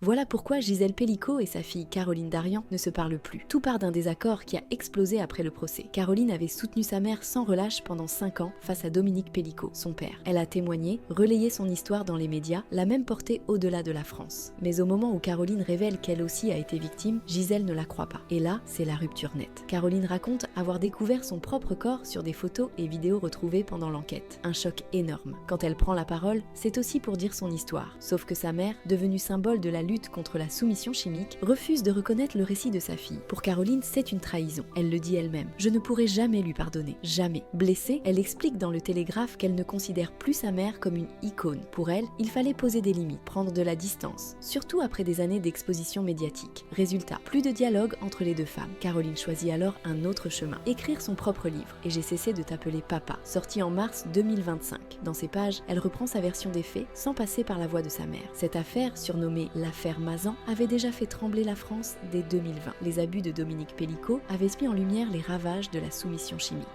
Voilà pourquoi Gisèle Pelicot et sa fille Caroline Darian ne se parlent plus. Tout part d'un désaccord qui a explosé après le procès. Caroline avait soutenu sa mère sans relâche pendant 5 ans face à Dominique Pelicot, son père. Elle a témoigné, relayé son histoire dans les médias, l'a même portée au-delà de la France. Mais au moment où Caroline révèle qu'elle aussi a été victime, Gisèle ne la croit pas. Et là, c'est la rupture nette. Caroline raconte avoir découvert son propre corps sur des photos et vidéos retrouvées pendant l'enquête. Un choc énorme. Quand elle prend la parole, c'est aussi pour dire son histoire. Sauf que sa mère, devenue symbole de la lutte contre la soumission chimique, refuse de reconnaître le récit de sa fille. Pour Caroline, c'est une trahison. Elle le dit elle-même. Je ne pourrai jamais lui pardonner. Jamais. Blessée, elle explique dans le Télégraphe qu'elle ne considère plus sa mère comme une icône. Pour elle, il fallait poser des limites, prendre de la distance, surtout après des années d'exposition médiatique. Résultat, plus de dialogue entre les deux femmes. Caroline choisit alors un autre chemin, écrire son propre livre, Et j'ai cessé de t'appeler papa, sorti en mars 2025. Dans ces pages, elle reprend sa version des faits sans passer par la voix de sa mère. Cette affaire, surnommée l'affaire Mazan, avait déjà fait trembler la France dès 2020. Les abus de Dominique Pelicot avaient mis en lumière les ravages de la soumission chimique.